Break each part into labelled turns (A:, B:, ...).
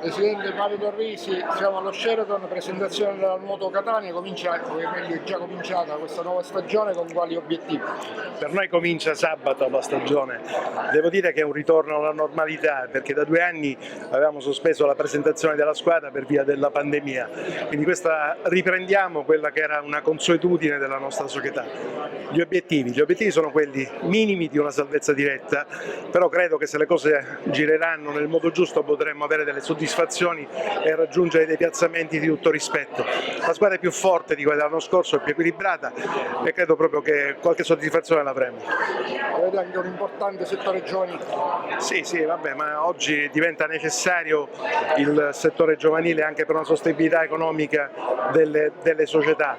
A: Presidente Mario Torrisi, siamo allo Sheraton, presentazione della Nuoto Catania, comincia, o meglio è già cominciata questa nuova stagione, con quali obiettivi?
B: Per noi comincia sabato la stagione, devo dire che è un ritorno alla normalità perché da 2 anni avevamo sospeso la presentazione della squadra per via della pandemia, quindi riprendiamo quella che era una consuetudine della nostra società. Gli obiettivi sono quelli minimi di una salvezza diretta, però credo che se le cose gireranno nel modo giusto potremmo avere delle soddisfazioni e raggiungere dei piazzamenti di tutto rispetto. La squadra è più forte di quella dell'anno scorso, è più equilibrata e credo proprio che qualche soddisfazione l'avremo.
A: Avete anche un importante settore giovanile.
B: Sì, vabbè, ma oggi diventa necessario il settore giovanile anche per una sostenibilità economica delle società.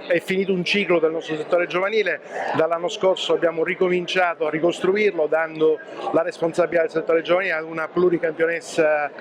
B: È finito un ciclo del nostro settore giovanile, dall'anno scorso abbiamo ricominciato a ricostruirlo dando la responsabilità del settore giovanile ad una pluricampionessa,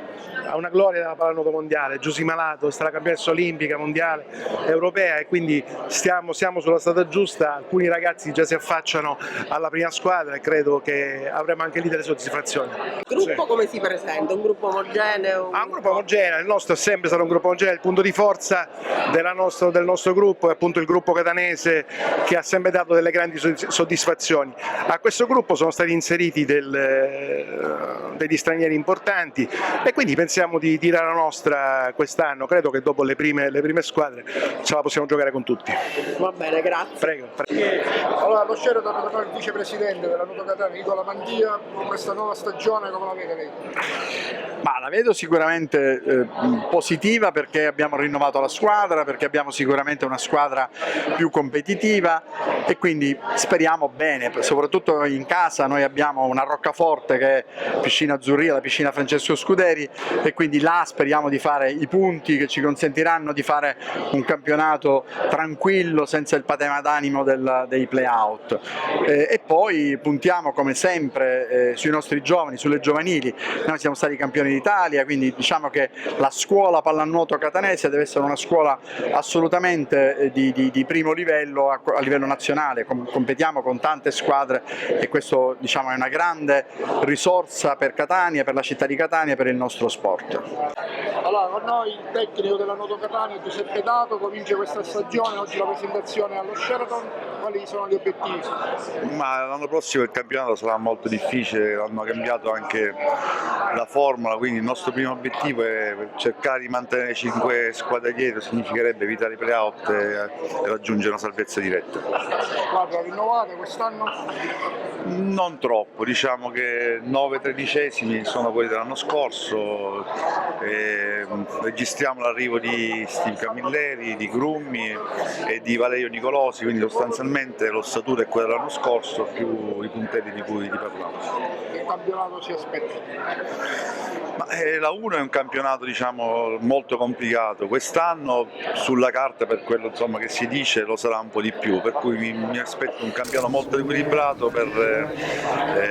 B: a una gloria della pallanuoto mondiale, Giusy Malato, è stata campionessa olimpica, mondiale, europea, e quindi siamo sulla strada giusta. Alcuni ragazzi già si affacciano alla prima squadra e credo che avremo anche lì delle soddisfazioni.
C: Il gruppo come si presenta? Un gruppo omogeneo?
B: Un gruppo omogeneo, il nostro è sempre stato un gruppo omogeneo, il punto di forza del nostro gruppo è appunto il gruppo catanese, che ha sempre dato delle grandi soddisfazioni. A questo gruppo sono stati inseriti degli stranieri importanti e quindi pensiamo di tirare la nostra quest'anno. Credo che dopo le prime squadre ce la possiamo giocare con tutti.
C: Va bene, grazie.
B: Prego.
A: Allora, allo Sheraton con noi il vicepresidente della Nuoto Catania, Nicola Mandia, questa nuova stagione come la vede lei?
D: Ma la vedo sicuramente positiva, perché abbiamo rinnovato la squadra, perché abbiamo sicuramente una squadra più competitiva e quindi speriamo bene. Soprattutto in casa noi abbiamo una roccaforte che è Piscina Azzurria, la piscina Francesco Scuderi, e quindi là speriamo di fare i punti che ci consentiranno di fare un campionato tranquillo, senza il patema d'animo dei play-out. E poi puntiamo come sempre sui nostri giovani, sulle giovanili. Noi siamo stati campioni d'Italia, quindi diciamo che la scuola pallanuoto catanese deve essere una scuola assolutamente di primo livello a livello nazionale. Competiamo con tante squadre e questo, diciamo, è una grande risorsa per Catania, per la città di Catania e per il nostro sport.
A: Allora, con noi il tecnico della Nuoto Catania, Giuseppe Dato, comincia questa stagione, oggi la presentazione allo Sheraton. Quali sono gli obiettivi?
E: Ma l'anno prossimo il campionato sarà molto difficile, hanno cambiato anche la formula, quindi il nostro primo obiettivo è cercare di mantenere 5 squadre dietro, significherebbe evitare i play-out e raggiungere una salvezza diretta.
A: Squadra rinnovate quest'anno?
E: Non troppo, diciamo che 9 tredicesimi sono quelli dell'anno scorso, registriamo l'arrivo di Steve Camilleri, di Grummi e di Valerio Nicolosi, quindi sostanzialmente l'ossatura è quella dell'anno scorso più i puntelli di cui parlavo.
A: Che campionato si aspetta?
E: La 1 è un campionato, diciamo, molto complicato, quest'anno sulla carta, per quello insomma che si dice, lo sarà un po' di più, per cui mi aspetto un campionato molto equilibrato per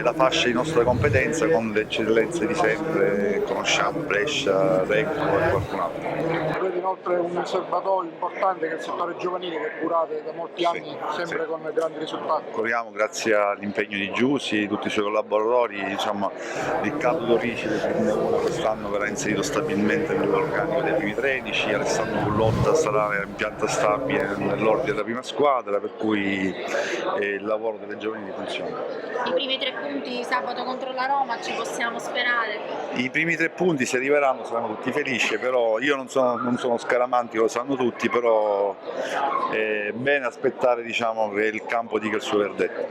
E: la fascia di nostra competenza, con le eccellenze di sempre, conosciamo Brescia, Lecco e qualcun altro.
A: Avete inoltre un serbatoio importante che è il settore giovanile, che curate da molti anni, sempre con grandi risultati.
E: Corriamo grazie all'impegno di Giusy, di tutti i suoi collaboratori, diciamo, Riccardo Torrici quest'anno verrà inserito stabilmente nell'organico dei primi 13, Alessandro Bullotta sarà in pianta stabile nell'ordine della prima squadra, per cui il lavoro delle giovanili funziona.
F: I primi 3 punti sabato contro la Roma ci possiamo sperare?
E: I primi 3 punti, se arriveranno, saranno tutti felici, però io non sono scaramantico, lo sanno tutti, però è bene aspettare, diciamo, che il campo dica il suo verdetto.